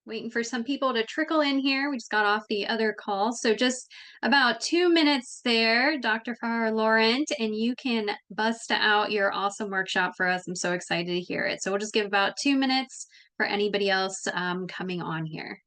Waiting for some people to trickle in here. We just got off the other call. So just about 2 minutes there, Dr. Farah Laurent, and you can bust out your awesome workshop for us. I'm so excited to hear it. So we'll just give about 2 minutes for anybody else coming on here.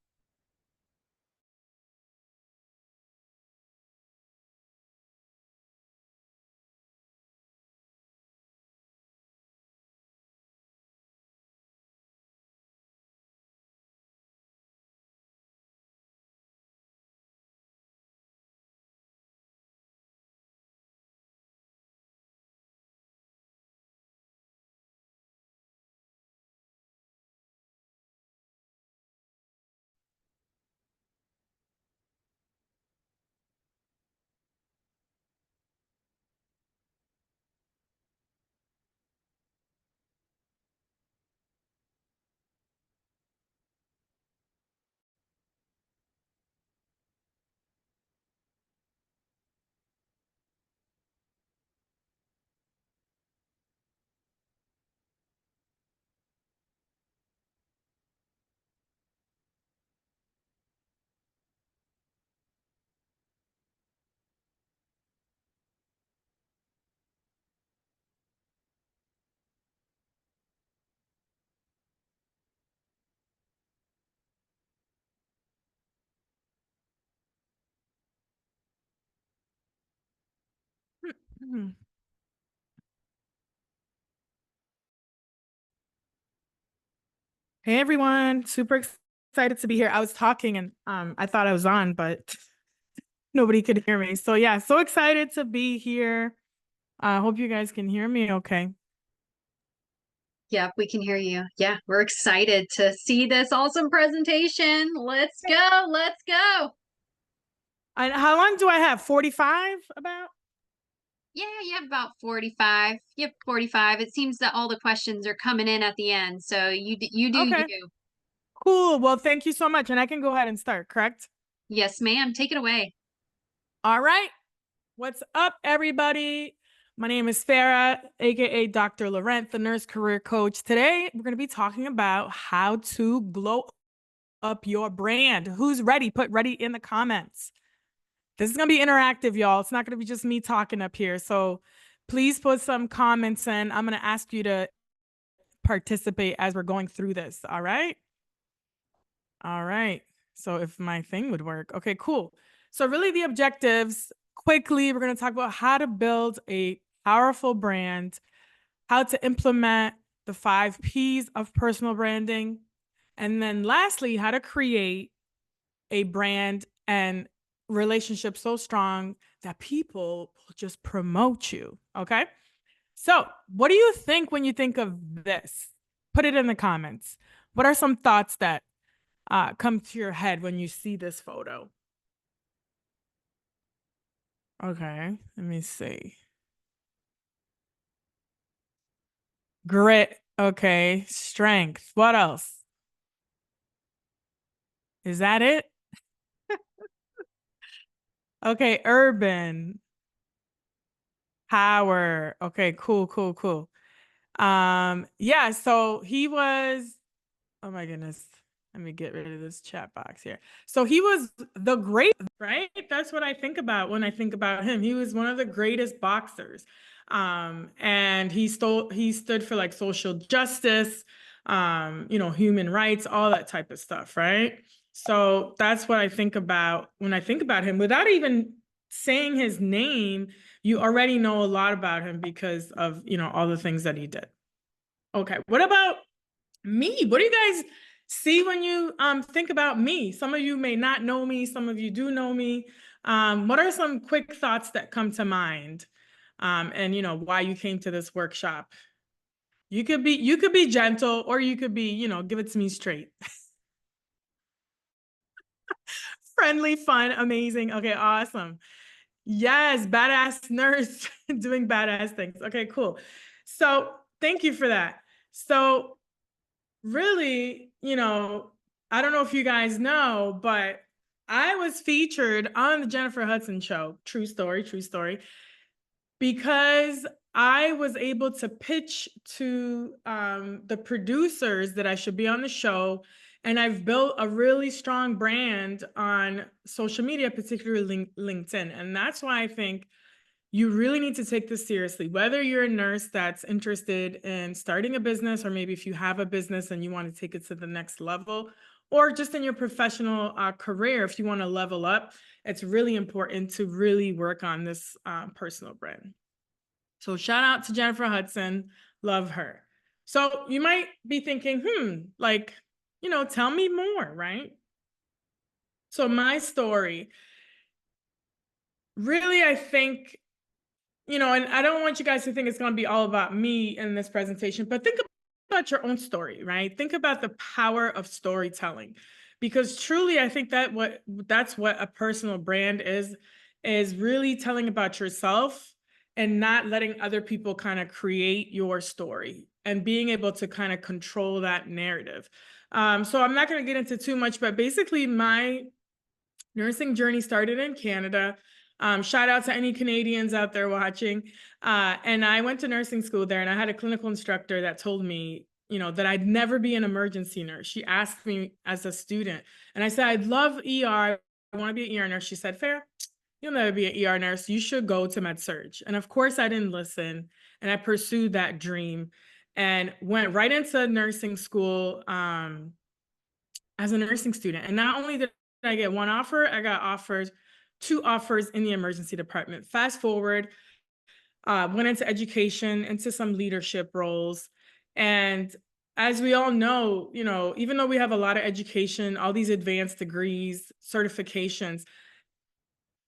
Hmm. Hey everyone, super excited to be here. I was talking and I thought I was on, but nobody could hear me. So yeah, so excited to be here. I hope you guys can hear me okay. Yeah, we can hear you. Yeah, we're excited to see this awesome presentation. Let's go. Let's go. And how long do I have? 45 about? Yeah, you have about 45. You have 45. It seems that all the questions are coming in at the end. So you do Okay, you. cool. Well, thank you so much. And I can go ahead and start, correct? Yes, ma'am. Take it away. All right. What's up, everybody? My name is Farah, aka Dr. Laurent, the nurse career coach. Today, we're going to be talking about how to glow up your brand. Who's ready? Put ready in the comments. This is going to be interactive, y'all. It's not going to be just me talking up here. So please put some comments in. I'm going to ask you to participate as we're going through this. All right. All right. So if my thing would work. Okay, cool. So really the objectives quickly, we're going to talk about how to build a powerful brand, how to implement the 5 P's of personal branding, and then lastly, how to create a brand and relationship so strong that people will just promote you. Okay. So, what do you think when you think of this? Put it in the comments. What are some thoughts that come to your head when you see this photo? Okay, let me see. Grit. Okay, strength. What else? Is that it? Okay, urban. Power. Okay, cool, cool, cool. Yeah, so he was, oh my goodness. Let me get rid of this chat box here. So he was the great, right? That's what I think about when I think about him. He was one of the greatest boxers. And he stood for like social justice, human rights, all that type of stuff, right? So that's what I think about when I think about him. Without even saying his name, you already know a lot about him because of, all the things that he did. Okay, what about me? What do you guys see when you think about me? Some of you may not know me, some of you do know me. What are some quick thoughts that come to mind? And why you came to this workshop? You could be gentle, or you could be, give it to me straight. Friendly, fun, amazing. Okay, awesome. Yes, badass nurse doing badass things. Okay, cool. So thank you for that. So really, I don't know if you guys know, but I was featured on the Jennifer Hudson show. True story, true story. Because I was able to pitch to the producers that I should be on the show And I've built a really strong brand on social media, particularly LinkedIn. And that's why I think you really need to take this seriously. Whether you're a nurse that's interested in starting a business, or maybe if you have a business and you want to take it to the next level, or just in your professional career, if you want to level up, it's really important to really work on this personal brand. So shout out to Jennifer Hudson. Love her. So you might be thinking, like, tell me more, right? So my story, really, I think, and I don't want you guys to think it's going to be all about me in this presentation, but think about your own story, right? Think about the power of storytelling, because truly, I think that's what a personal brand is really telling about yourself and not letting other people kind of create your story and being able to kind of control that narrative. So I'm not going to get into too much, but basically my nursing journey started in Canada. Shout out to any Canadians out there watching. And I went to nursing school there, and I had a clinical instructor that told me, that I'd never be an emergency nurse. She asked me as a student, and I said, I'd love ER. I want to be an ER nurse. She said, Fair, you'll never be an ER nurse. You should go to med surg. And of course, I didn't listen, and I pursued that dream and went right into nursing school as a nursing student. And not only did I get one offer, I got offers, 2 offers in the emergency department. Fast forward, went into education, into some leadership roles. And as we all know, even though we have a lot of education, all these advanced degrees, certifications,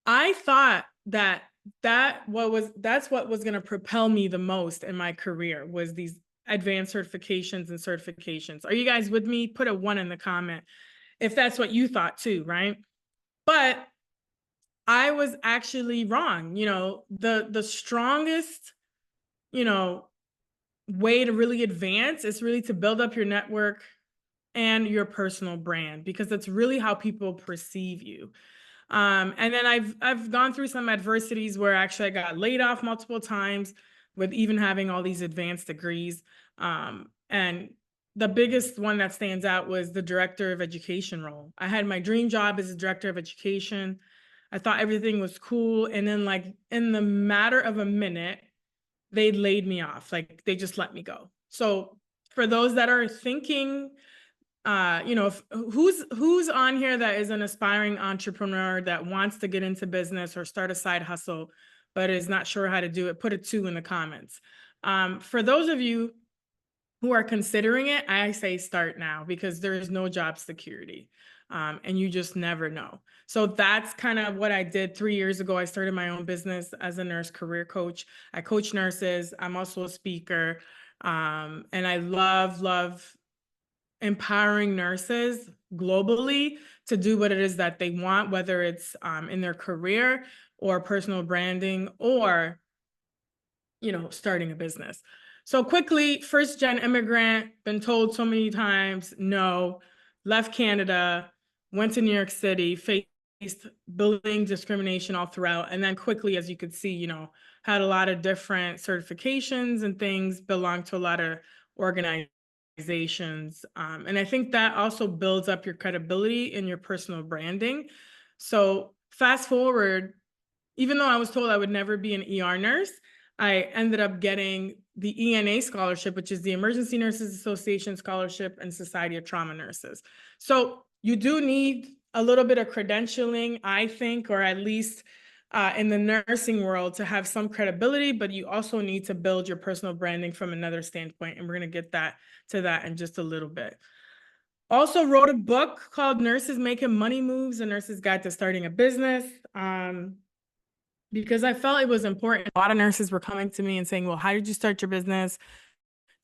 I thought that's what was going to propel me the most in my career, was these advanced certifications and certifications. Are you guys with me? Put a 1 in the comment if that's what you thought too, right? But I was actually wrong. The strongest, way to really advance is really to build up your network and your personal brand, because that's really how people perceive you. And then I've gone through some adversities where actually I got laid off multiple times with even having all these advanced degrees. And the biggest one that stands out was the director of education role. I had my dream job as a director of education. I thought everything was cool. And then, like, in the matter of a minute, they laid me off. Like, they just let me go. So for those that are thinking, who's on here that is an aspiring entrepreneur that wants to get into business or start a side hustle, but is not sure how to do it, put a 2 in the comments. For those of you who are considering it, I say start now, because there is no job security. And you just never know. So that's kind of what I did 3 years ago. I started my own business as a nurse career coach. I coach nurses. I'm also a speaker. And I love empowering nurses globally to do what it is that they want, whether it's in their career or personal branding, or starting a business. So quickly, first gen immigrant, been told so many times no, left Canada, went to New York City, faced bullying, discrimination all throughout, and then quickly, as you could see, had a lot of different certifications and things, belonged to a lot of organizations. And I think that also builds up your credibility in your personal branding. So fast forward, even though I was told I would never be an ER nurse, I ended up getting the ENA scholarship, which is the Emergency Nurses Association scholarship and Society of Trauma Nurses. So you do need a little bit of credentialing, I think, or at least in the nursing world, to have some credibility, but you also need to build your personal branding from another standpoint. And we're going to get to that in just a little bit. Also wrote a book called Nurses Making Money Moves, A Nurse's Guide to Starting a Business. Because I felt it was important. A lot of nurses were coming to me and saying, well, how did you start your business?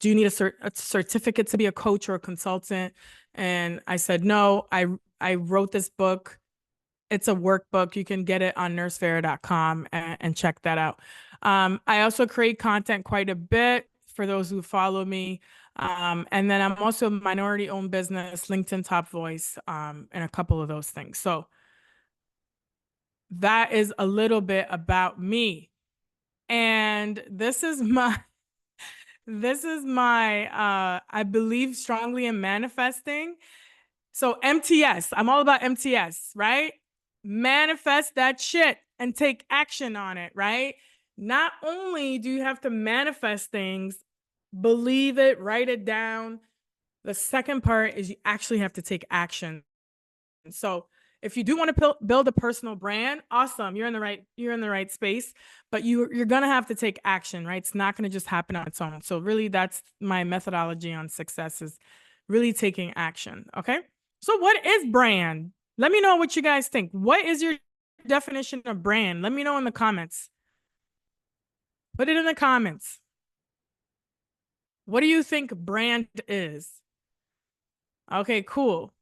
Do you need a certificate to be a coach or a consultant? And I said, no, I wrote this book. It's a workbook. You can get it on nursefarah.com and check that out. I also create content quite a bit for those who follow me. And then I'm also a minority-owned business, LinkedIn Top Voice, and a couple of those things. So that is a little bit about me. And this is my I believe strongly in manifesting. So MTS, I'm all about MTS, right? Manifest that shit and take action on it, right? Not only do you have to manifest things, believe it, write it down. The second part is you actually have to take action. So if you do want to build a personal brand, awesome. You're in the right space, but you're going to have to take action, right? It's not going to just happen on its own. So really that's my methodology on success is really taking action, okay? So what is brand? Let me know what you guys think. What is your definition of brand? Let me know in the comments. Put it in the comments. What do you think brand is? Okay, cool.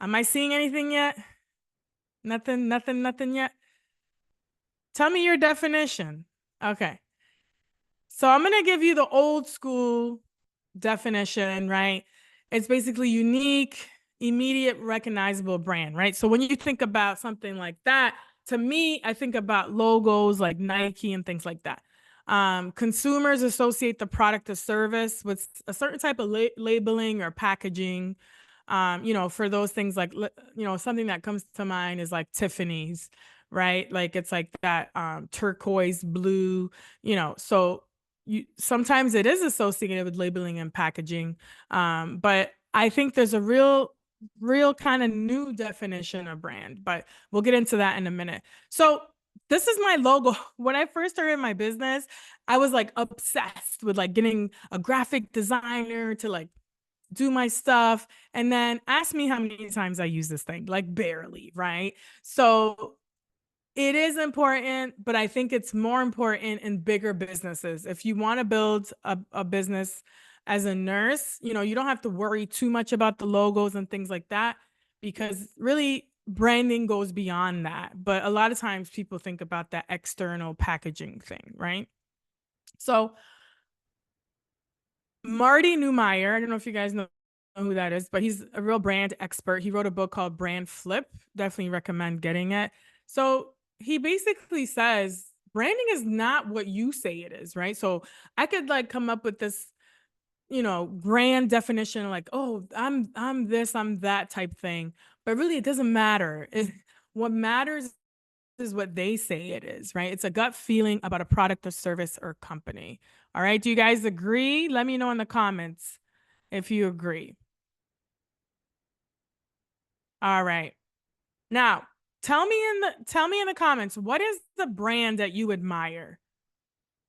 Am I seeing anything yet? Nothing yet? Tell me your definition. Okay. So I'm going to give you the old school definition, right? It's basically unique, immediate, recognizable brand, right? So when you think about something like that, to me, I think about logos like Nike and things like that. Consumers associate the product or service with a certain type of labeling or packaging. For those things like, something that comes to mind is like Tiffany's, right? Like it's like that turquoise blue, so sometimes it is associated with labeling and packaging. But I think there's a real kind of new definition of brand, but we'll get into that in a minute. So this is my logo. When I first started my business, I was like obsessed with like getting a graphic designer to like do my stuff. And then ask me how many times I use this thing, like barely, right? So it is important, but I think it's more important in bigger businesses. If you want to build a business as a nurse, you don't have to worry too much about the logos and things like that, because really branding goes beyond that. But a lot of times people think about that external packaging thing, right? So Marty Neumeier, I don't know if you guys know who that is, but he's a real brand expert. He wrote a book called Brand Flip. Definitely recommend getting it. So he basically says branding is not what you say it is, right? So I could like come up with this, grand definition like, oh, I'm this, I'm that type thing. But really it doesn't matter. What matters is what they say it is, right? It's a gut feeling about a product or service or company. All right. Do you guys agree? Let me know in the comments if you agree. All right. Now, tell me in the comments, what is the brand that you admire?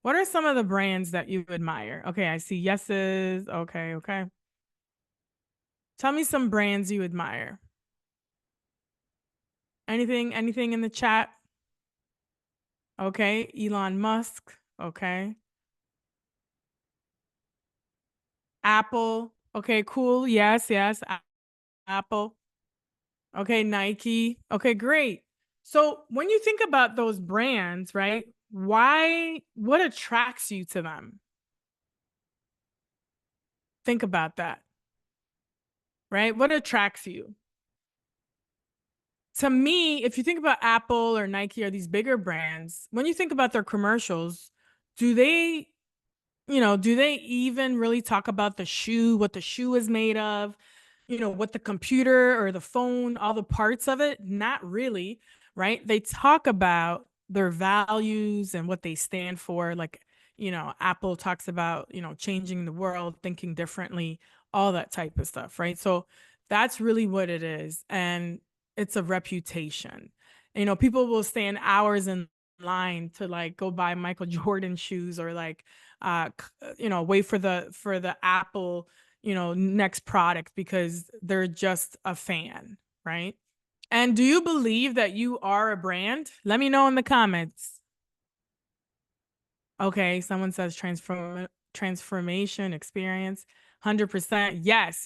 What are some of the brands that you admire? Okay, I see yeses. Okay. Tell me some brands you admire. Anything in the chat? Okay, Elon Musk. Okay. Apple. Okay, cool. Yes. Apple. Okay, Nike. Okay, great. So when you think about those brands, right? What attracts you to them? Think about that, right? What attracts you? To me, if you think about Apple or Nike or these bigger brands, when you think about their commercials, do they do they even really talk about the shoe, what the shoe is made of, what the computer or the phone, all the parts of it? Not really, right? They talk about their values and what they stand for. Like, Apple talks about, changing the world, thinking differently, all that type of stuff, right? So that's really what it is. And it's a reputation. People will stand hours in line to like go buy Michael Jordan shoes or like wait for the Apple, next product because they're just a fan, right? And do you believe that you are a brand? Let me know in the comments. Okay, someone says transformation experience. 100%. Yes,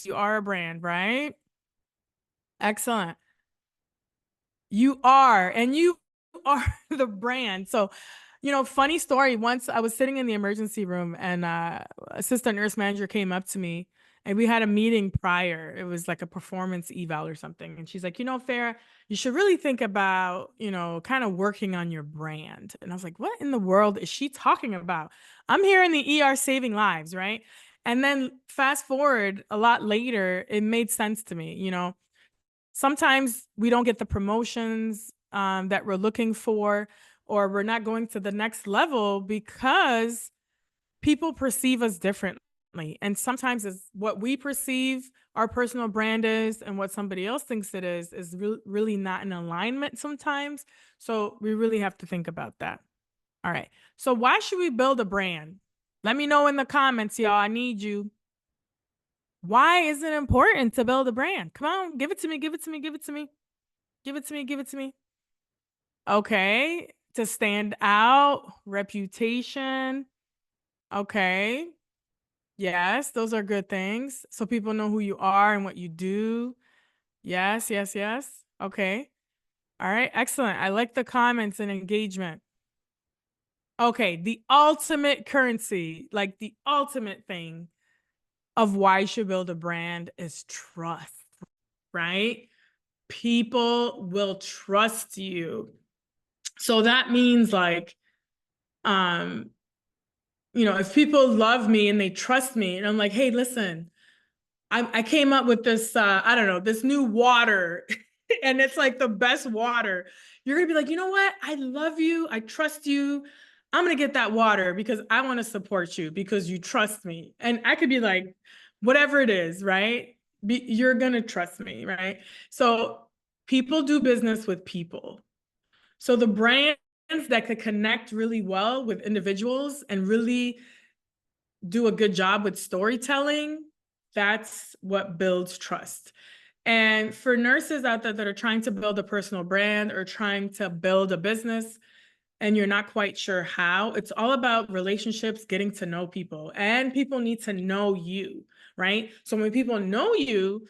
you are a brand, right? Excellent. You are, and you are the brand. So, funny story. Once I was sitting in the emergency room and assistant nurse manager came up to me and we had a meeting prior. It was like a performance eval or something. And she's like, Farah, you should really think about, kind of working on your brand. And I was like, what in the world is she talking about? I'm here in the ER saving lives, right? And then fast forward a lot later, it made sense to me. Sometimes we don't get the promotions that we're looking for, or we're not going to the next level because people perceive us differently. And sometimes it's what we perceive our personal brand is and what somebody else thinks it is really not in alignment sometimes. So we really have to think about that. All right. So why should we build a brand? Let me know in the comments, y'all. I need you. Why is it important to build a brand? Come on, give it to me, give it to me, give it to me. Give it to me, give it to me. Okay. To stand out, reputation. Okay. Yes, those are good things. So people know who you are and what you do. Yes, yes, yes. Okay. All right. Excellent. I like the comments and engagement. Okay. The ultimate currency, like the ultimate thing of why you should build a brand is trust, right? People will trust you. So that means like, if people love me and they trust me and I'm like, hey, listen, I came up with this, I don't know, this new water and it's like the best water. You're going to be like, you know what? I love you. I trust you. I'm going to get that water because I want to support you because you trust me. And I could be like, whatever it is, right? You're going to trust me, right? So people do business with people. So the brands that could connect really well with individuals and really do a good job with storytelling, that's what builds trust. And for nurses out there that are trying to build a personal brand or trying to build a business and you're not quite sure how, it's all about relationships, getting to know people, and people need to know you, right? So when people know you,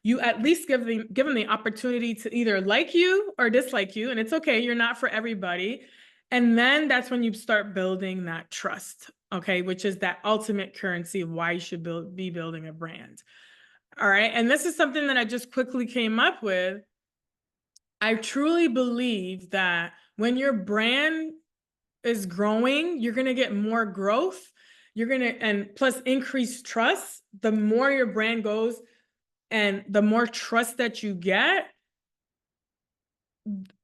you at least give them the opportunity to either like you or dislike you. And it's okay, you're not for everybody. And then that's when you start building that trust, okay, which is that ultimate currency of why you should be building a brand. All right. And this is something that I just quickly came up with. I truly believe that when your brand is growing, you're going to get more growth. And plus increase trust. The more your brand goes, and the more trust that you get,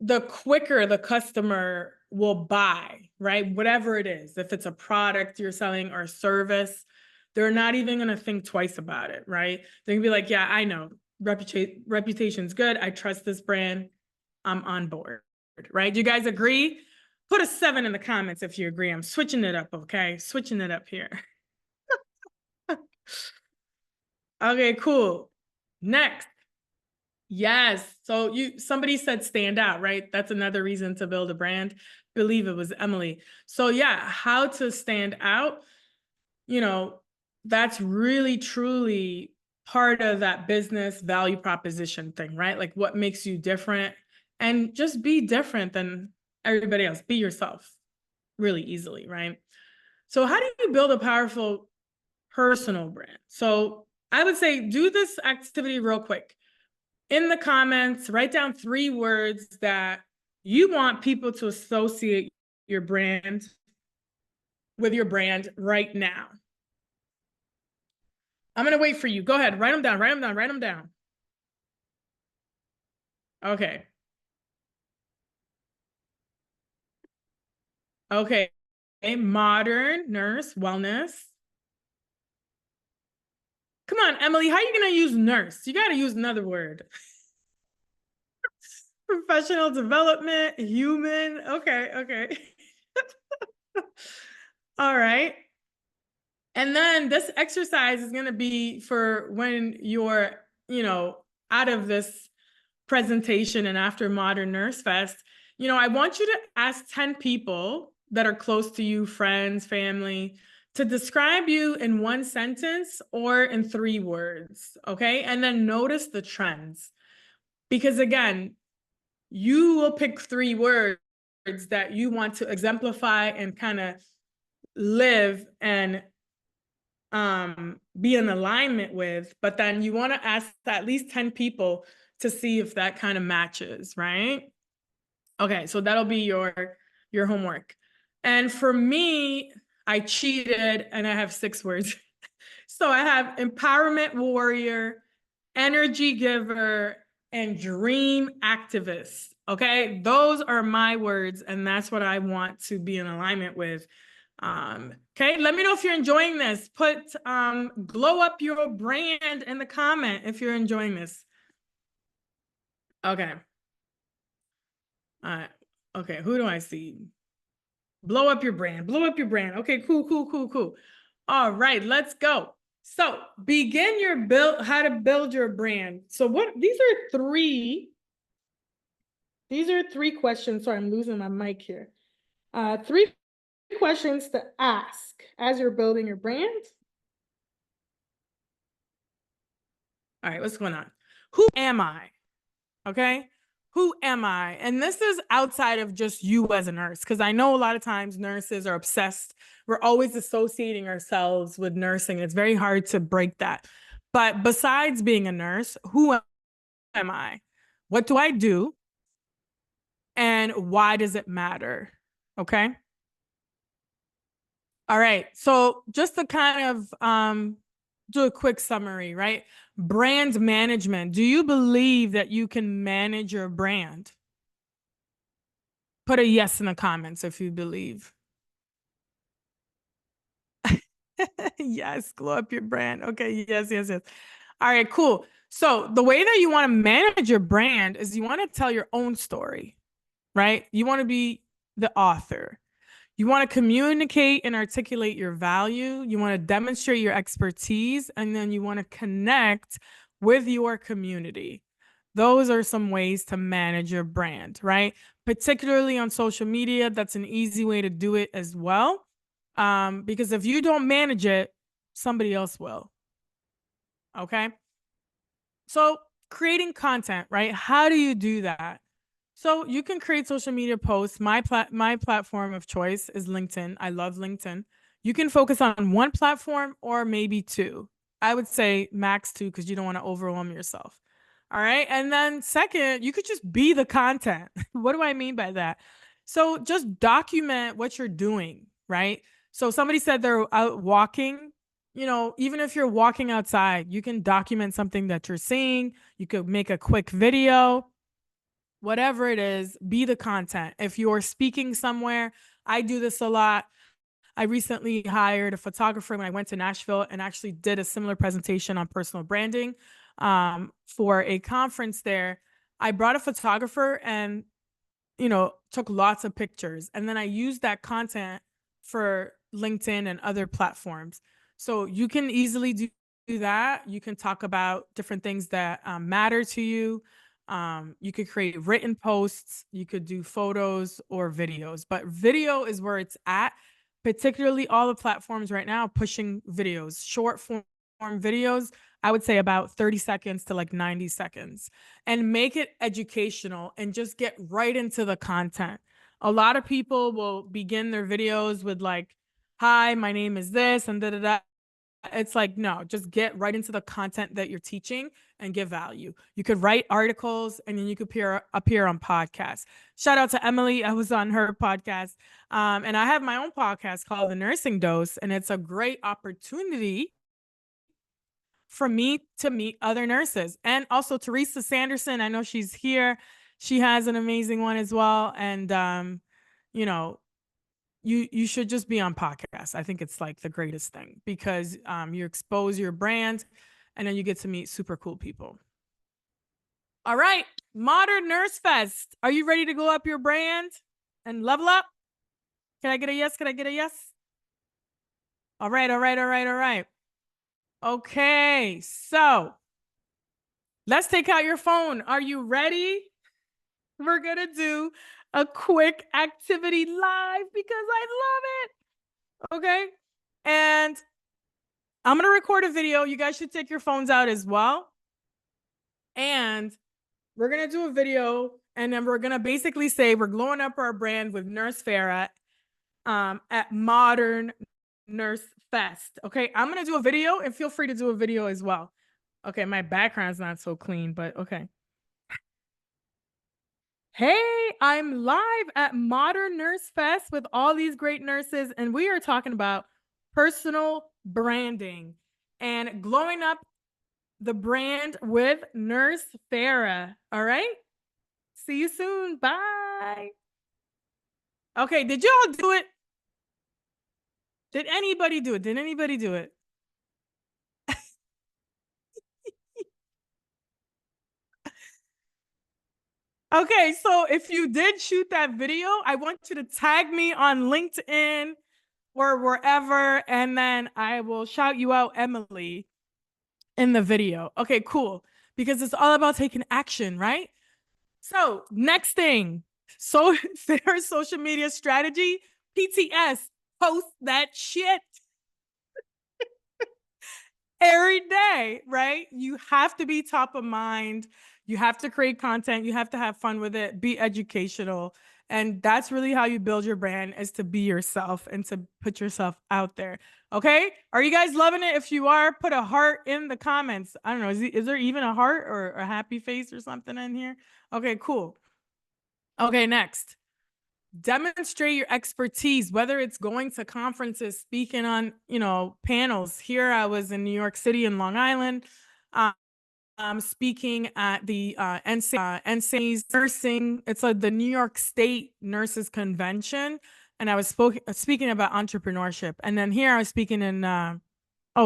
the quicker the customer will buy, right? Whatever it is, if it's a product you're selling or a service, they're not even going to think twice about it, right? They're going to be like, yeah, I know. Reputation's good. I trust this brand. I'm on board, right? Do you guys agree? Put a 7 in the comments if you agree. I'm switching it up, okay? Switching it up here. Okay, cool. Next. Yes. So somebody said stand out, right? That's another reason to build a brand. Believe it was Emily. So yeah, how to stand out, that's really truly part of that business value proposition thing, right? Like what makes you different, and just be different than everybody else. Be yourself really easily, right? So how do you build a powerful personal brand? So I would say do this activity real quick. In the comments, write down 3 words that you want people to associate your brand with your brand right now. I'm going to wait for you. Go ahead. Write them down. Write them down. Write them down. Okay. Okay. Modern, nurse, wellness. Come on, Emily. How are you going to use nurse? You got to use another word. Professional development, human. Okay. Okay. All right. And then this exercise is going to be for when you're, out of this presentation and after Modern Nurse Fest. I want you to ask 10 people that are close to you, friends, family, to describe you in 1 sentence or in 3 words. Okay. And then notice the trends. Because again, you will pick 3 words that you want to exemplify and kind of live and be in alignment with, but then you want to ask at least 10 people to see if that kind of matches, right? Okay, so that'll be your homework. And for me, I cheated and I have 6 words So I have empowerment warrior, energy giver, and dream activist. Okay, those are my words, and that's what I want to be in alignment with. Okay, let me know if you're enjoying this. Put glow up your brand in the comment if you're enjoying this. Okay. All right. Okay, who do I see? Blow up your brand. Blow up your brand. Okay, cool. All right, let's go. So begin your build, how to build your brand. So these are three questions. Sorry, I'm losing my mic here. Three questions to ask as you're building your brand. All right, what's going on? Who am I? Okay. Who am I? And this is outside of just you as a nurse, because I know a lot of times nurses are obsessed. We're always associating ourselves with nursing. It's very hard to break that. But besides being a nurse, who am I? What do I do? And why does it matter? Okay. All right. So just to kind of do a quick summary, right? Brand management. Do you believe that you can manage your brand? Put a yes in the comments if you believe. Yes, glow up your brand. Okay, yes. All right, cool. So the way that you want to manage your brand is you want to tell your own story, right? You want to be the author. You want to communicate and articulate your value. You want to demonstrate your expertise, and then you want to connect with your community. Those are some ways to manage your brand, right? Particularly on social media, that's an easy way to do it as well. Because if you don't manage it, somebody else will. Okay. So creating content, right? How do you do that? So you can create social media posts. My platform of choice is LinkedIn. I love LinkedIn. You can focus on one platform or maybe two. I would say max two because you don't want to overwhelm yourself. All right. And then second, you could just be the content. What do I mean by that? So just document what you're doing, right? So somebody said they're out walking. You know, even if you're walking outside, you can document something that you're seeing. You could make a quick video, whatever it is, be the content. If you're speaking somewhere, I do this a lot. I recently hired a photographer when I went to Nashville and actually did a similar presentation on personal branding for a conference there. I brought a photographer and, took lots of pictures. And then I used that content for LinkedIn and other platforms. So you can easily do that. You can talk about different things that matter to you. You could create written posts, you could do photos or videos, but video is where it's at, particularly all the platforms right now pushing videos, short form videos. I would say about 30 seconds to like 90 seconds, and make it educational and just get right into the content. A lot of people will begin their videos with like, hi, my name is this, and da da da. It's like, no, just get right into the content that you're teaching and give value. You could write articles and then you could appear on podcasts. Shout out to Emily. I was on her podcast. And I have my own podcast called The Nursing Dose. And it's a great opportunity for me to meet other nurses. And also Teresa Sanderson, I know she's here. She has an amazing one as well. And, you should just be on podcasts. I think it's like the greatest thing because you expose your brand and then you get to meet super cool people. All right, Modern Nurse Fest. Are you ready to go up your brand and level up? Can I get a yes? Can I get a yes? All right. Okay, so let's take out your phone. Are you ready? We're gonna do a quick activity live because I love it. Okay. And I'm going to record a video. You guys should take your phones out as well. And we're going to do a video. And then we're going to basically say we're glowing up our brand with Nurse Farah at Modern Nurse Fest. Okay. I'm going to do a video and feel free to do a video as well. Okay. My background's not so clean, but okay. Hey, I'm live at Modern Nurse Fest with all these great nurses, and we are talking about personal branding. and glowing up the brand with Nurse Farah. All right. See you soon. Bye. Okay. Did y'all do it? Did anybody do it? Did anybody do it? Okay, so if you did shoot that video, I want you to tag me on LinkedIn or wherever, and then I will shout you out, Emily, in the video. Okay, cool. Because it's all about taking action, right? So, next thing, so fair social media strategy, PTS, post that shit every day, right? You have to be top of mind. You have to create content. You have to have fun with it, be educational. And that's really how you build your brand, is to be yourself and to put yourself out there. Okay. Are you guys loving it? If you are, put a heart in the comments. I don't know. Is there even a heart or a happy face or something in here? Okay, cool. Okay, next. Demonstrate your expertise, whether it's going to conferences, speaking on, panels. Here I was in New York City and Long Island, speaking at the NCA's nursing. It's the New York State Nurses Convention, and I was speaking about entrepreneurship. And then here I was speaking in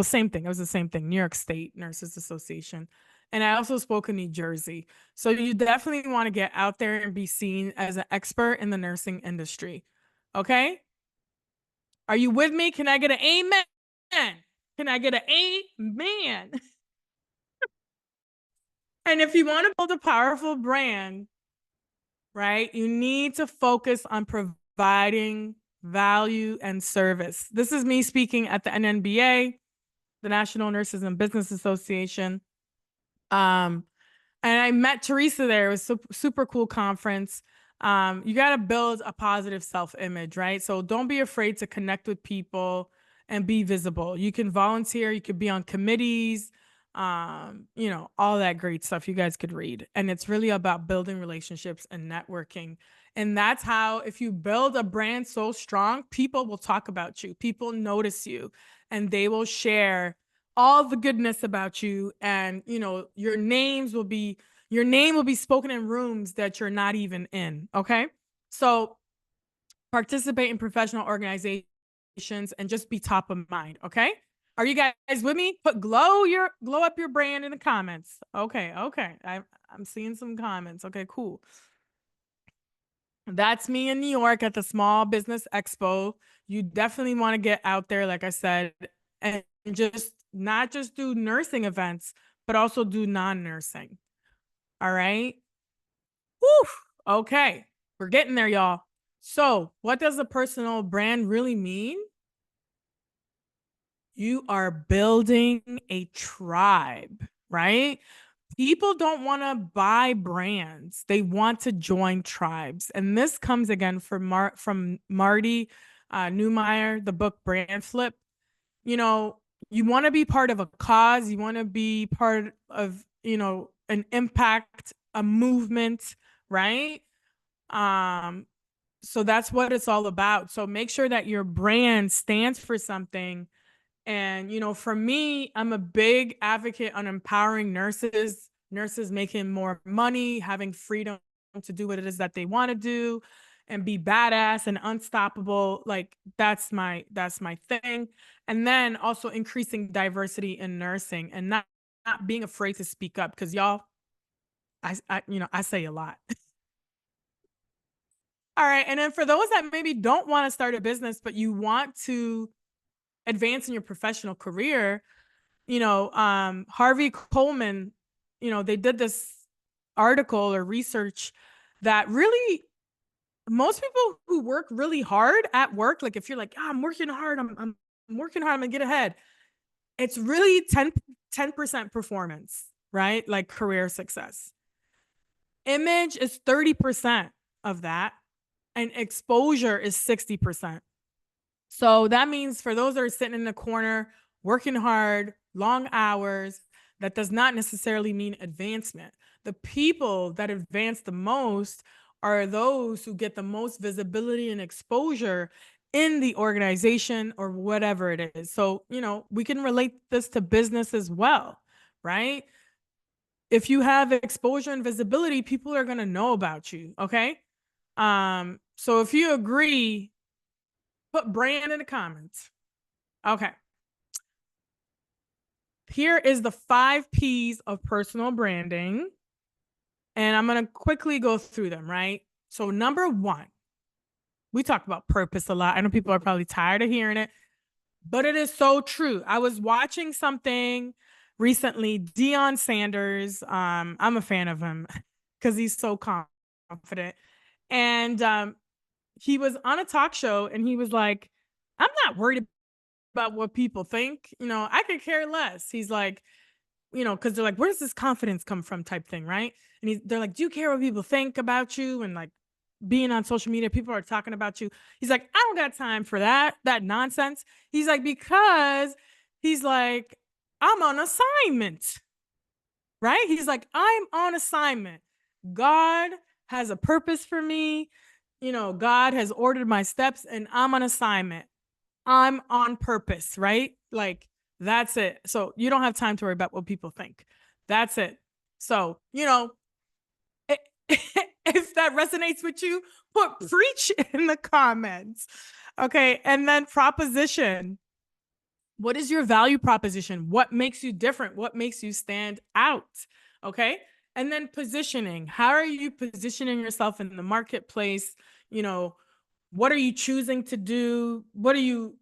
same thing. It was the same thing. New York State Nurses Association. And I also spoke in New Jersey. So you definitely want to get out there and be seen as an expert in the nursing industry. Okay? Are you with me? Can I get an amen? Can I get an amen? And if you want to build a powerful brand, right, you need to focus on providing value and service. This is me speaking at the NNBA, the National Nurses and Business Association. And I met Teresa there. It was super cool conference. You got to build a positive self-image, right? So don't be afraid to connect with people and be visible. You can volunteer, you could be on committees, all that great stuff you guys could read. And it's really about building relationships and networking. And that's how, if you build a brand so strong, people will talk about you, people notice you, and they will share all the goodness about you. And, your name will be spoken in rooms that you're not even in. Okay. So participate in professional organizations and just be top of mind. Okay. Are you guys with me? Put glow up your brand in the comments. Okay. I'm seeing some comments. Okay, cool. That's me in New York at the Small Business Expo. You definitely want to get out there, like I said, and just not just do nursing events, but also do non-nursing. All right. Whew. Okay. We're getting there, y'all. So what does a personal brand really mean? You are building a tribe, right? People don't want to buy brands. They want to join tribes. And this comes again from Marty Neumeier, the book Brand Flip. You want to be part of a cause. You want to be part of, an impact, a movement, right? So that's what it's all about. So make sure that your brand stands for something. And, for me, I'm a big advocate on empowering nurses making more money, having freedom to do what it is that they want to do and be badass and unstoppable. Like that's my thing. And then also increasing diversity in nursing and not being afraid to speak up, because y'all, I say a lot. All right. And then for those that maybe don't want to start a business, but you want to advance in your professional career, Harvey Coleman, they did this article or research that really, most people who work really hard at work, like if you're like, I'm working hard, I'm working hard, I'm gonna get ahead. It's really 10% performance, right? Like career success. Image is 30% of that, and exposure is 60%. So that means for those that are sitting in the corner, working hard, long hours, that does not necessarily mean advancement. The people that advance the most are those who get the most visibility and exposure in the organization or whatever it is. So, we can relate this to business as well, right? If you have exposure and visibility, people are going to know about you. Okay. So if you agree, put brand in the comments. Okay. Here is the 5 P's of personal branding. And I'm going to quickly go through them, right? So number 1, we talk about purpose a lot. I know people are probably tired of hearing it, but it is so true. I was watching something recently, Deion Sanders. I'm a fan of him because he's so confident. And he was on a talk show and he was like, I'm not worried about what people think. I could care less. He's like, because they're like, where does this confidence come from type thing, right? And they're like, do you care what people think about you? And like being on social media, people are talking about you. He's like, I don't got time for that nonsense. He's like, because he's like, I'm on assignment, right? He's like, I'm on assignment. God has a purpose for me. God has ordered my steps and I'm on assignment. I'm on purpose, right? Like, that's it. So you don't have time to worry about what people think. That's it. So, if that resonates with you, put preach in the comments. Okay. And then proposition. What is your value proposition? What makes you different? What makes you stand out? Okay. And then positioning. How are you positioning yourself in the marketplace? What are you choosing to do? What are you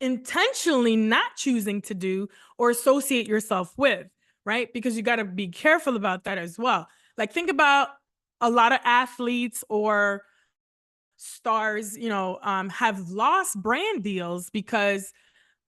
intentionally not choosing to do or associate yourself with, right? Because you got to be careful about that as well. Like, think about a lot of athletes or stars, have lost brand deals because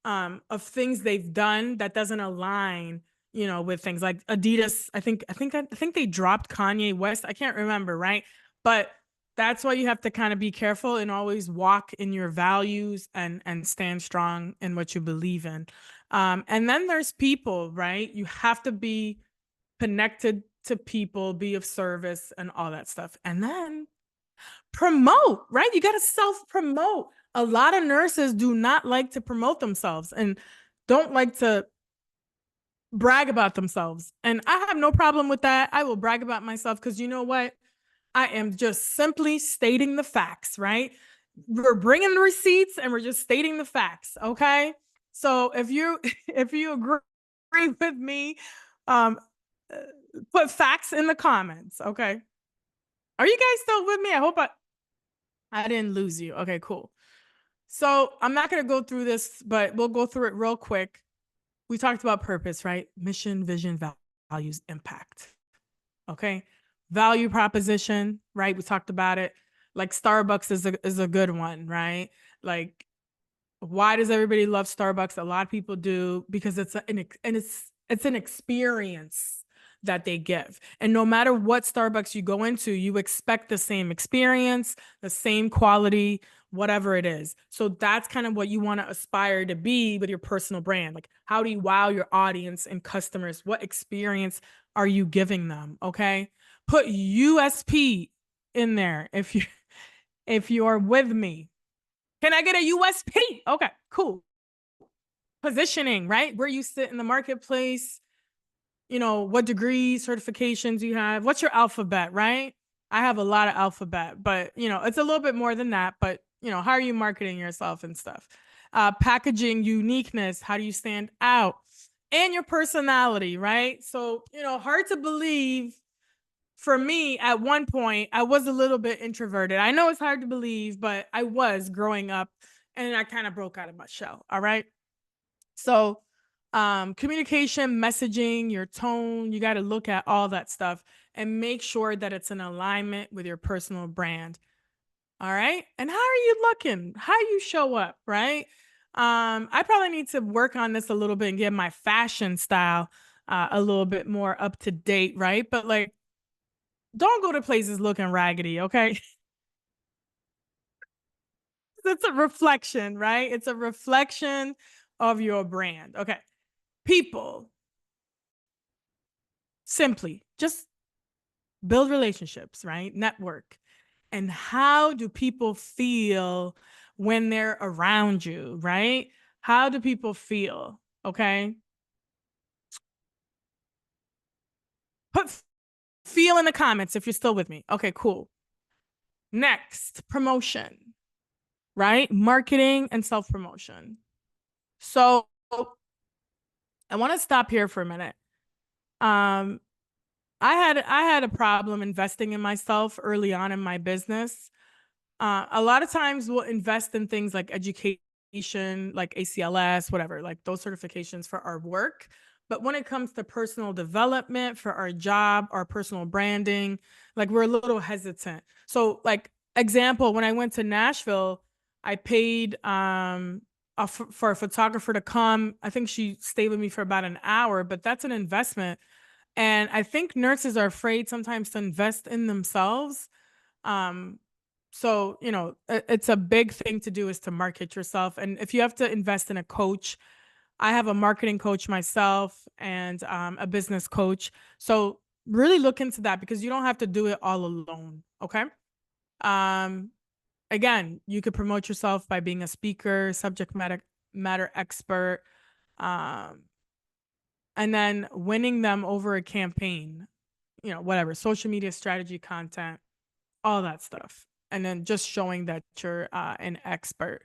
of things they've done that doesn't align, with things like Adidas. I think they dropped Kanye West. I can't remember, right? But that's why you have to kind of be careful and always walk in your values and stand strong in what you believe in. And then there's people, right? You have to be connected to people, be of service, and all that stuff. And then promote, right? You got to self promote. A lot of nurses do not like to promote themselves and don't like to brag about themselves. And I have no problem with that. I will brag about myself because you know what? I am just simply stating the facts, right? We're bringing the receipts and we're just stating the facts, okay? So if you if you agree with me, um, uh, put facts in the comments, okay? Are you guys still with me? I hope I didn't lose you. Okay, cool. So I'm not going to go through this, but we'll go through it real quick. We talked about purpose, right? Mission, vision, values, impact. Okay. Value proposition, right? We talked about it. Like Starbucks is a good one, right? Like, why does everybody love Starbucks? A lot of people do because it's an experience that they give. And no matter what Starbucks you go into, you expect the same experience, the same quality, whatever it is. So that's kind of what you want to aspire to be with your personal brand. Like, how do you wow your audience and customers? What experience are you giving them? Okay. Put USP in there if you are with me. Can I get a USP? Okay, cool. Positioning, right? Where you sit in the marketplace, what degrees, certifications you have, what's your alphabet, right? I have a lot of alphabet, but it's a little bit more than that. But how are you marketing yourself and stuff? Packaging, uniqueness, how do you stand out? And your personality, right? So, hard to believe for me at one point, I was a little bit introverted. I know it's hard to believe, but I was growing up and I kind of broke out of my shell. All right. So, communication, messaging, your tone, you got to look at all that stuff and make sure that it's in alignment with your personal brand. All right. And how are you looking? How you show up, right? I probably need to work on this a little bit and get my fashion style a little bit more up to date, right? But like, don't go to places looking raggedy, okay? It's a reflection, right? It's a reflection of your brand. Okay. People, simply just build relationships, right? Network. And how do people feel when they're around you, right? How do people feel? Okay. Put feel in the comments if you're still with me. Okay, cool. Next, promotion, right? Marketing and self-promotion. So I want to stop here for a minute. Um, I had a problem investing in myself early on in my business. A lot of times we'll invest in things like education, like ACLS, whatever, like those certifications for our work. But when it comes to personal development for our job, our personal branding, like we're a little hesitant. So like example, when I went to Nashville, I paid for a photographer to come. I think she stayed with me for about an hour, but that's an investment. And I think nurses are afraid sometimes to invest in themselves. So, you know, it's a big thing to do is to market yourself. And if you have to invest in a coach, I have a marketing coach myself and a business coach. So really look into that because you don't have to do it all alone. Okay. Um, Again, you could promote yourself by being a speaker, subject matter expert, um, and then winning them over a campaign, you know, whatever, social media strategy, content, all that stuff. And then just showing that you're an expert.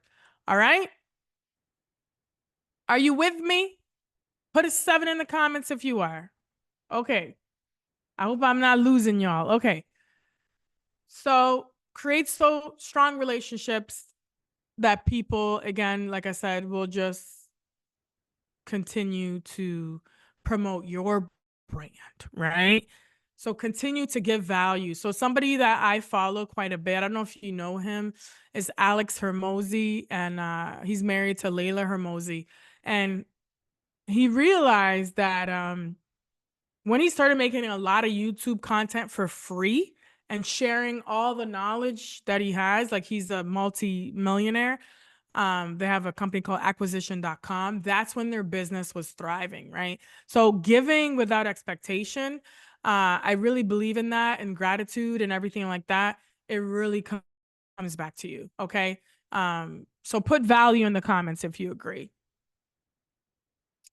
All right. Are you with me? Put a 7 in the comments if you are. Okay. I hope I'm not losing y'all. Okay. So create so strong relationships that people, again, like I said, will just continue to promote your brand, right? So continue to give value. So somebody that I follow quite a bit, I don't know if you know him, is Alex Hermosi, and he's married to Layla Hermosi. And he realized that when he started making a lot of YouTube content for free and sharing all the knowledge that he has, like he's a multi-millionaire. They have a company called acquisition.com. That's when their business was thriving, right? So giving without expectation, I really believe in that, and gratitude and everything like that. It really comes back to you. Okay. So put value in the comments if you agree.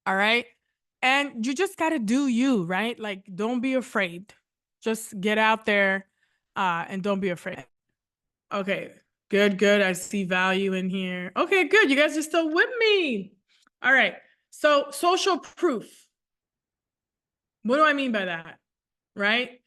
All right. And you just got to do you, right? Like, don't be afraid. Just get out there and don't be afraid. Okay, good, good. I see value in here. Okay, good. You guys are still with me. All right. So, social proof. What do I mean by that? Right?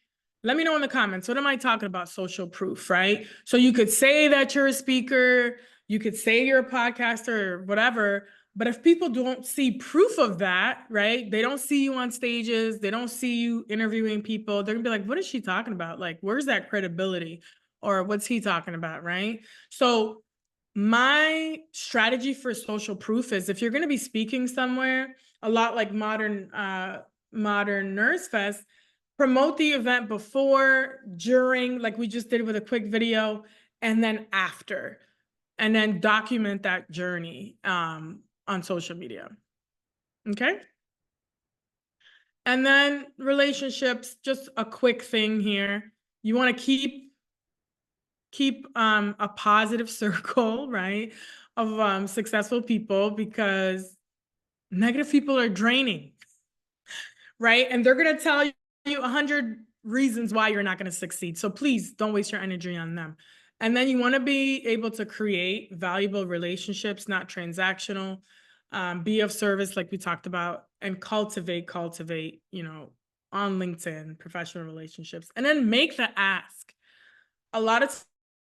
Let me know in the comments. What am I talking about? Social proof, right? So, you could say that you're a speaker, you could say you're a podcaster or whatever. But if people don't see proof of that, right? They don't see you on stages, they don't see you interviewing people, they're gonna be like, what is she talking about? Like, where's that credibility? Or what's he talking about, right? So my strategy for social proof is if you're going to be speaking somewhere, a lot like modern Nurse Fest, promote the event before, during, like we just did with a quick video, and then after, and then document that journey on social media. Okay. And then relationships, just a quick thing here. You want to keep a positive circle, right, of successful people, because negative people are draining, right? And they're going to tell you 100 reasons why you're not going to succeed. So please don't waste your energy on them. And then you want to be able to create valuable relationships, not transactional, be of service, like we talked about, and cultivate, you know, on LinkedIn, professional relationships, and then make the ask. A lot of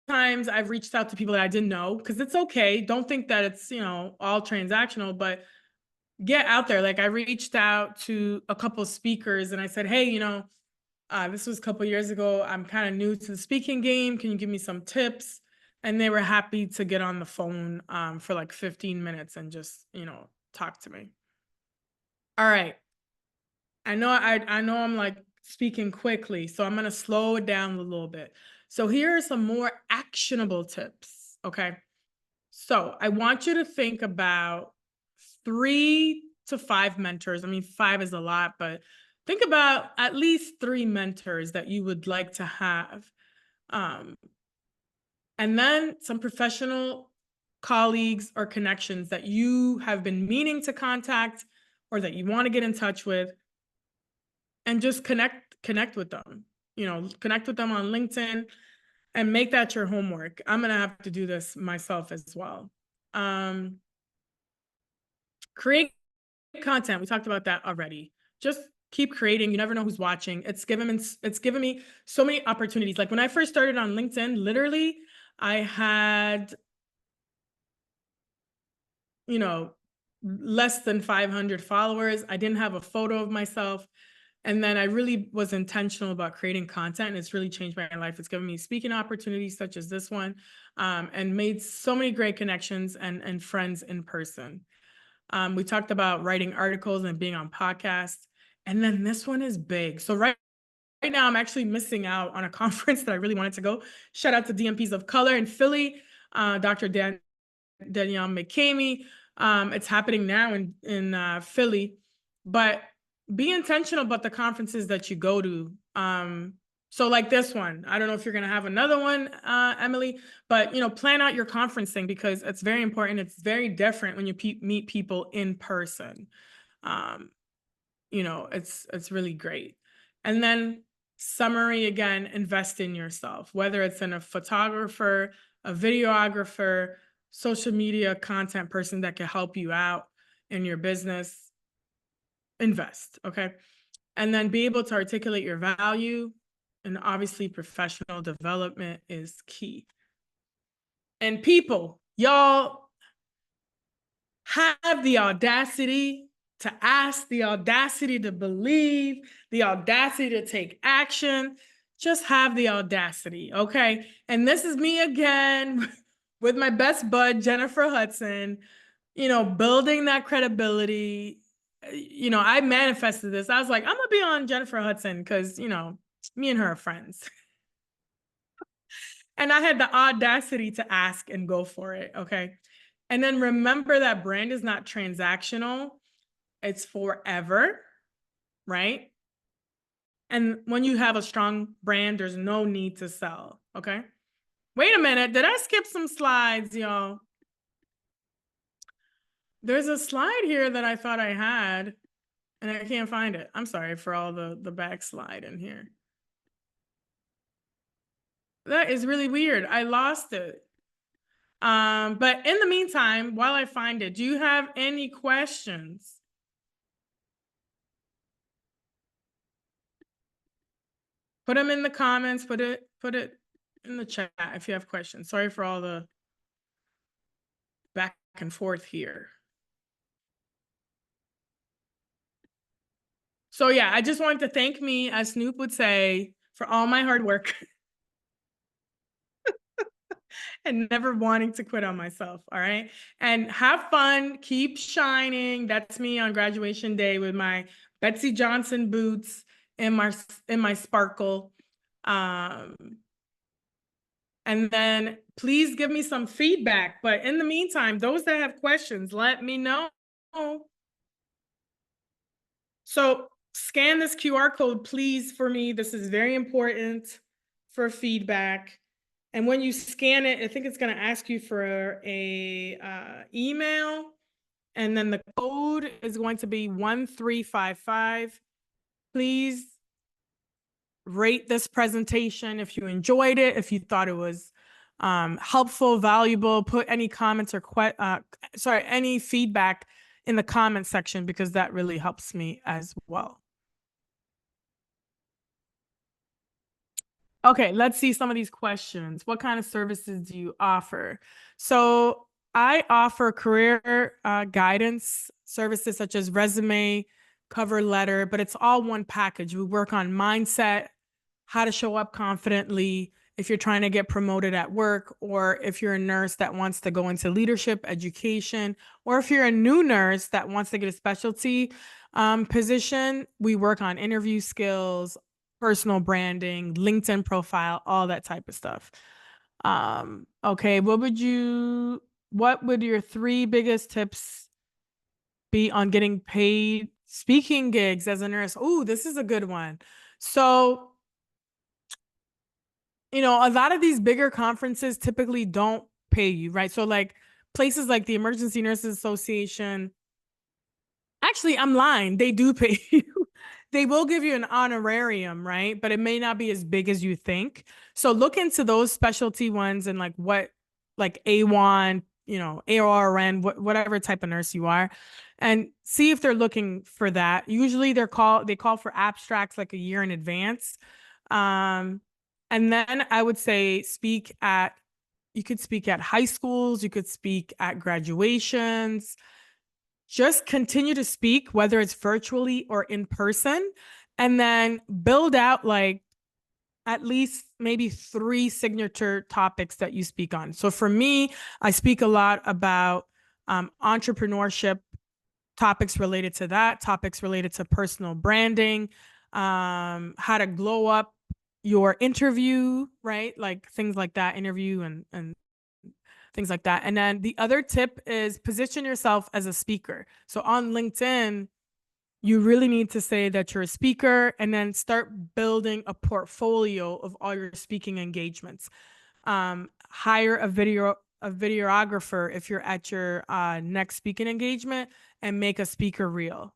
times I've reached out to people that I didn't know, because it's okay. Don't think that it's, you know, all transactional, but get out there. Like I reached out to a couple of speakers and I said, hey, you know, this was a couple of years ago. I'm kind of new to the speaking game. Can you give me some tips? And they were happy to get on the phone for like 15 minutes and just, you know, talk to me. All right. I know I'm like speaking quickly, so I'm going to slow it down a little bit. So here are some more actionable tips. Okay. So I want you to think about 3 to 5 mentors. I mean, 5 is a lot, but think about at least 3 mentors that you would like to have. Um, and then some professional colleagues, or connections that you have been meaning to contact or that you want to get in touch with, and just connect with them. Connect with them on LinkedIn and make that your homework. I'm going to have to do this myself as well. Create content. We talked about that already. Just keep creating. You never know who's watching. It's given me so many opportunities. Like when I first started on LinkedIn, literally I had, less than 500 followers. I didn't have a photo of myself. And then I really was intentional about creating content, and it's really changed my life. It's given me speaking opportunities such as this one, and made so many great connections and friends in person. We talked about writing articles and being on podcasts. And then this one is big. So right now, I'm actually missing out on a conference that I really wanted to go. Shout out to DMPs of Color in Philly, Dr. Danielle McCamey. It's happening now in Philly. But be intentional about the conferences that you go to. So like this one, I don't know if you're going to have another one, Emily, but plan out your conference thing, because it's very important. It's very different when you meet people in person. It's really great. And then summary again, invest in yourself, whether it's in a photographer, a videographer, social media content person that can help you out in your business. Invest, okay? And then be able to articulate your value, and obviously professional development is key. And people, y'all have the audacity to ask, the audacity to believe, the audacity to take action. Just have the audacity, okay? And this is me again with my best bud, Jennifer Hudson, building that credibility. I manifested this. I was like, I'm gonna be on Jennifer Hudson because, me and her are friends. And I had the audacity to ask and go for it, okay? And then remember that brand is not transactional. It's forever, right? And when you have a strong brand, there's no need to sell, okay? Wait a minute, did I skip some slides, y'all? There's a slide here that I thought I had, and I can't find it. I'm sorry for all the backslide in here. That is really weird. I lost it. But in the meantime, while I find it, do you have any questions? Put them in the comments, put it in the chat if you have questions. Sorry for all the back and forth here. So yeah, I just wanted to thank me, as Snoop would say, for all my hard work and never wanting to quit on myself. All right. And have fun, keep shining. That's me on graduation day with my Betsy Johnson boots and my sparkle. And then please give me some feedback. But in the meantime, those that have questions, let me know. So scan this QR code, please, for me. This is very important for feedback. And when you scan it, I think it's going to ask you for a email. And then the code is going to be 1355. Please rate this presentation if you enjoyed it, if you thought it was helpful, valuable. Put any comments or any feedback in the comment section, because that really helps me as well. Okay, let's see some of these questions. What kind of services do you offer? So I offer career guidance services such as resume, cover letter, but it's all one package. We work on mindset, how to show up confidently if you're trying to get promoted at work, or if you're a nurse that wants to go into leadership education, or if you're a new nurse that wants to get a specialty position. We work on interview skills, personal branding, LinkedIn profile, all that type of stuff. Okay, what would your 3 biggest tips be on getting paid speaking gigs as a nurse? Oh, this is a good one. So, a lot of these bigger conferences typically don't pay you, right? So like places like the Emergency Nurses Association, actually, I'm lying. They do pay you. They will give you an honorarium, right? But it may not be as big as you think. So look into those specialty ones and like what, like A1, ARN, whatever type of nurse you are, and see if they're looking for that. Usually they call for abstracts like a year in advance. And then I would say you could speak at high schools, you could speak at graduations, just continue to speak, whether it's virtually or in person, and then build out like at least maybe 3 signature topics that you speak on. So for me, I speak a lot about entrepreneurship, topics related to that, topics related to personal branding, how to glow up your interview, right? Like things like that, interview and things like that. And then the other tip is position yourself as a speaker. So on LinkedIn, you really need to say that you're a speaker and then start building a portfolio of all your speaking engagements. Hire a videographer if you're at your next speaking engagement and make a speaker reel.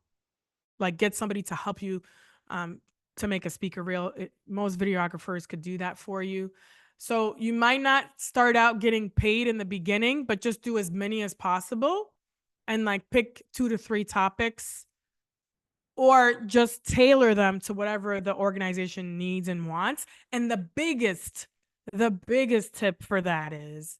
Like get somebody to help you to make a speaker reel. Most videographers could do that for you. So you might not start out getting paid in the beginning, but just do as many as possible and like pick 2 to 3 topics or just tailor them to whatever the organization needs and wants. And the biggest tip for that is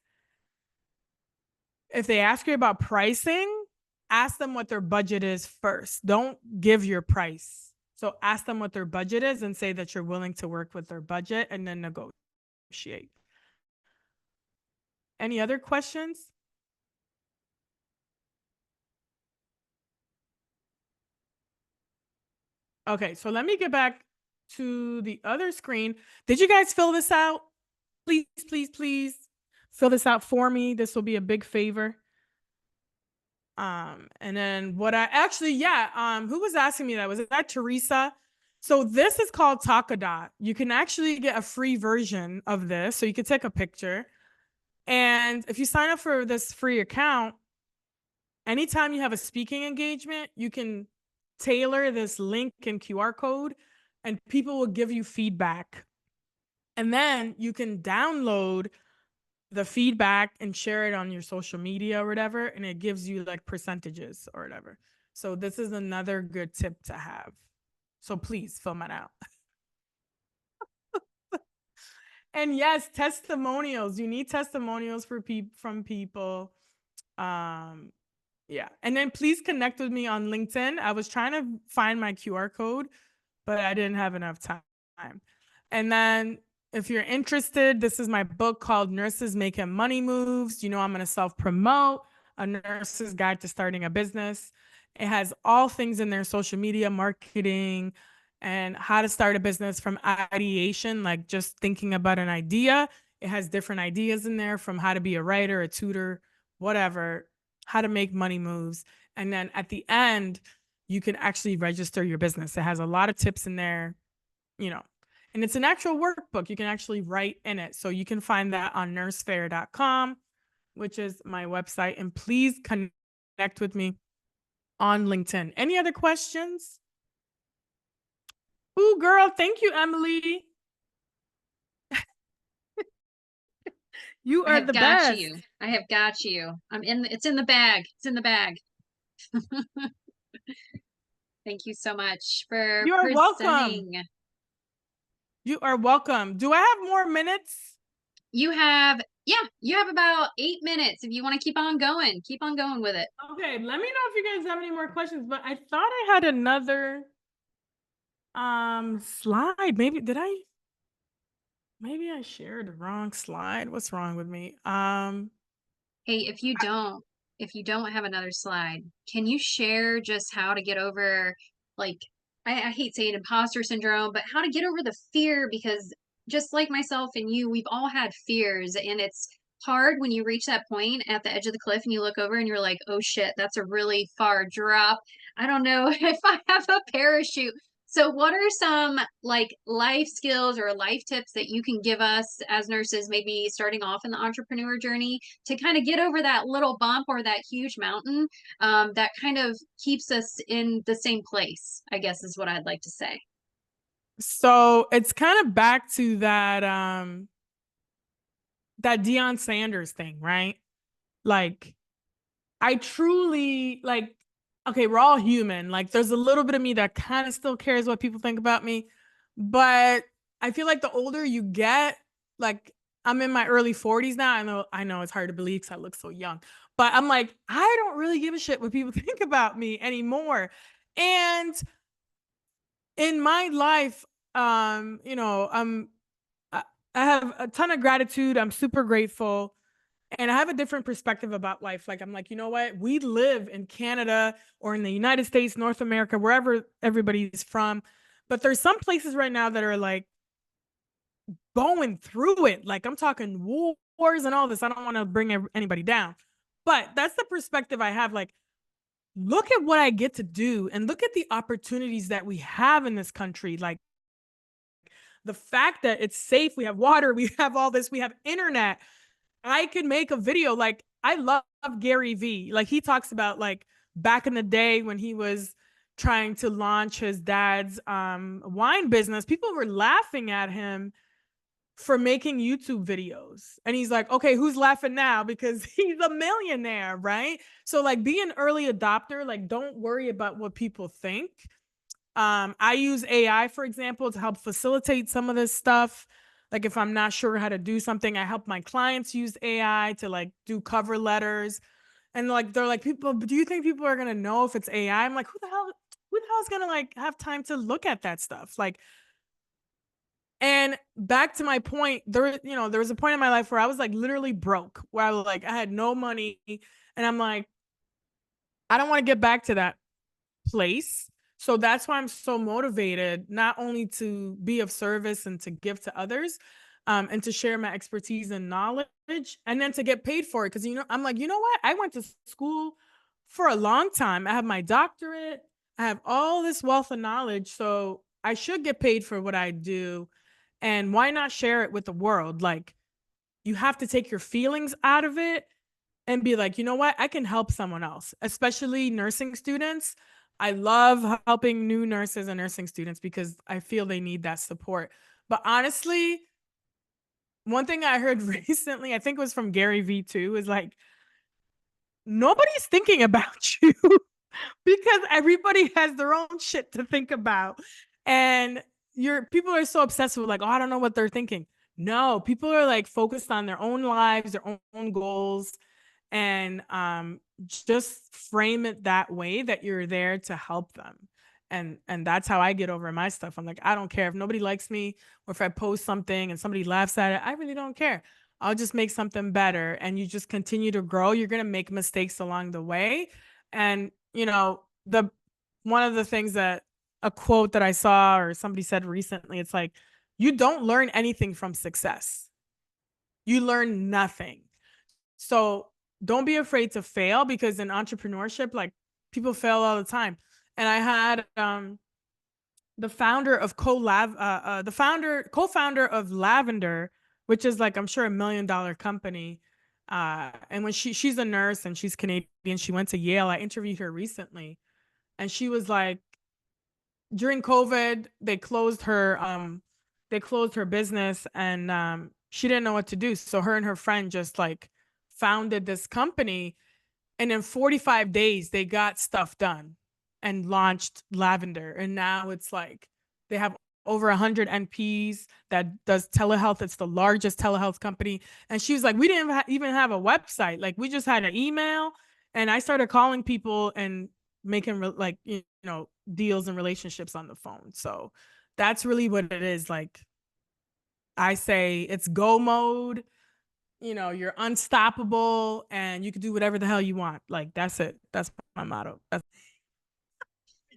if they ask you about pricing, ask them what their budget is first. Don't give your price. So ask them what their budget is and say that you're willing to work with their budget and then negotiate. Any other questions? Okay, so let me get back to the other screen. Did you guys fill this out? Please, please, please fill this out for me. This will be a big favor. And then what I actually, yeah, who was asking me that? Was that Teresa? So this is called Talkadot. You can actually get a free version of this. So you can take a picture. And if you sign up for this free account, anytime you have a speaking engagement, you can tailor this link and QR code and people will give you feedback. And then you can download the feedback and share it on your social media or whatever, and it gives you like percentages or whatever. So this is another good tip to have. So please fill that out. And yes, testimonials. You need testimonials from people. Yeah. And then please connect with me on LinkedIn. I was trying to find my QR code, but I didn't have enough time. And then if you're interested, this is my book called Nurses Making Money Moves. I'm going to self-promote a nurse's guide to starting a business. It has all things in there, social media, marketing, and how to start a business from ideation, like just thinking about an idea. It has different ideas in there from how to be a writer, a tutor, whatever, how to make money moves. And then at the end, you can actually register your business. It has a lot of tips in there, and it's an actual workbook. You can actually write in it. So you can find that on nursefair.com, which is my website. And please connect with me on LinkedIn. Any other questions? Ooh, girl, thank you, Emily. You I are have the got best. you. I have got you. It's in the bag. It's in the bag. Thank you so much for You are welcome. presenting. You are welcome. Do I have more minutes? You have about 8 minutes. If you want to keep on going with it. Okay, let me know if you guys have any more questions, but I thought I had another slide. Maybe I shared the wrong slide. What's wrong with me? Hey, if you don't have another slide, can you share just how to get over, like, I hate saying imposter syndrome, but how to get over the fear? Because just like myself and you, we've all had fears, and it's hard when you reach that point at the edge of the cliff and you look over and you're like, oh shit, that's a really far drop. I don't know if I have a parachute. So, what are some like life skills or life tips that you can give us as nurses, maybe starting off in the entrepreneur journey to kind of get over that little bump or that huge mountain that kind of keeps us in the same place, I guess is what I'd like to say. So it's kind of back to that Deion Sanders thing, right? Like I truly like, okay, we're all human. Like there's a little bit of me that kind of still cares what people think about me. But I feel like the older you get, like I'm in my early 40s now. I know it's hard to believe because I look so young. But I'm like, I don't really give a shit what people think about me anymore. And in my life, you know, I I have a ton of gratitude. I'm super grateful and I have a different perspective about life. Like, I'm like, you know what? We live in Canada or in the United States, North America, wherever everybody's from. But there's some places right now that are like going through it. Like, I'm talking wars and all this. I don't want to bring anybody down. But that's the perspective I have. Like, look at what I get to do and look at the opportunities that we have in this country. Like, the fact that it's safe, we have water, we have all this, we have internet. I could make a video. Like I love Gary V. Like he talks about like back in the day when he was trying to launch his dad's wine business, people were laughing at him for making YouTube videos. And he's like, okay, who's laughing now? Because he's a millionaire, right? So like be an early adopter, like don't worry about what people think. I use AI, for example, to help facilitate some of this stuff. Like if I'm not sure how to do something, I help my clients use AI to like do cover letters. And like they're like, people, do you think people are gonna know if it's AI? I'm like, who the hell is gonna like have time to look at that stuff? Like, and back to my point, there was a point in my life where I was like literally broke, where I had no money, and I'm like, I don't want to get back to that place. So that's why I'm so motivated, not only to be of service and to give to others, and to share my expertise and knowledge, and then to get paid for it. Because I'm like, you know what? I went to school for a long time. I have my doctorate. I have all this wealth of knowledge, so I should get paid for what I do. And why not share it with the world? Like you have to take your feelings out of it and be like, you know what? I can help someone else, especially nursing students. I love helping new nurses and nursing students because I feel they need that support. But honestly, one thing I heard recently, I think it was from Gary V too, is like, nobody's thinking about you because everybody has their own shit to think about. And your people are so obsessed with like, oh, I don't know what they're thinking. No, people are like focused on their own lives, their own goals, and just frame it that way that you're there to help them. And that's how I get over my stuff. I'm like, I don't care if nobody likes me or if I post something and somebody laughs at it. I really don't care. I'll just make something better, and you just continue to grow. You're going to make mistakes along the way. And the one of the things that a quote that I saw or somebody said recently, it's like, you don't learn anything from success. You learn nothing. So don't be afraid to fail, because in entrepreneurship, like people fail all the time. And I had the founder of co-founder of Lavender, which is like I'm sure $1 million company. And when she's a nurse and she's Canadian, she went to Yale. I interviewed her recently, and she was like, during COVID, they closed her business, and she didn't know what to do. So her and her friend just like founded this company, and in 45 days they got stuff done and launched Lavender. And now it's like they have over 100 NPs that does telehealth. It's the largest telehealth company. And she was like, we didn't even have a website. Like we just had an email, and I started calling people and making like deals and relationships on the phone. So that's really what it is. Like I say, it's go mode. You're unstoppable and you can do whatever the hell you want. Like that's it. That's my motto. I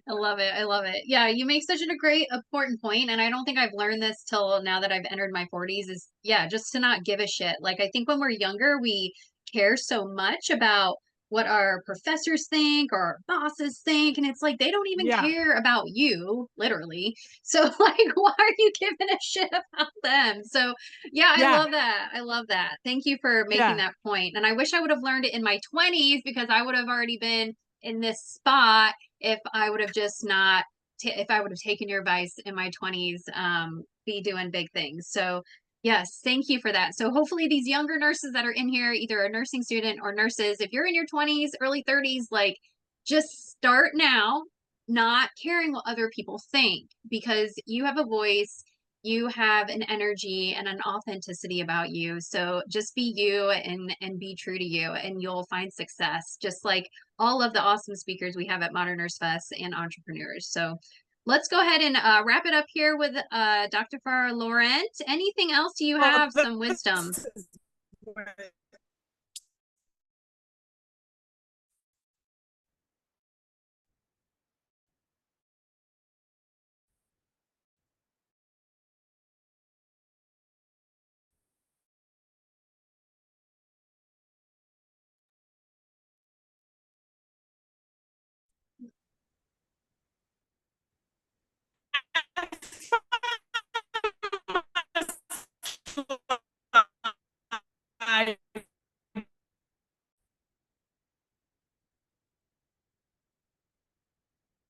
love it. I love it. Yeah, you make such a great important point, and I don't think I've learned this till now that I've entered my 40s is yeah, just to not give a shit. Like I think when we're younger, we care so much about what our professors think or our bosses think. And it's like they don't even Yeah. care about you, literally. So, like, why are you giving a shit about them? So, yeah, I Yeah. love that. I love that. Thank you for making Yeah. that point. And I wish I would have learned it in my 20s because I would have already been in this spot if I would have just not if I would have taken your advice in my 20s, be doing big things. So, yes, thank you for that. So, hopefully, these younger nurses that are in here, either a nursing student or nurses, if you're in your 20s, early 30s, like just start now, not caring what other people think because you have a voice, you have an energy and an authenticity about you. So just be you and be true to you and you'll find success just like all of the awesome speakers we have at Modern Nurse Fest and entrepreneurs. So let's go ahead and wrap it up here with Dr. Farah Laurent. Anything else do you Well, have? Some wisdom. this is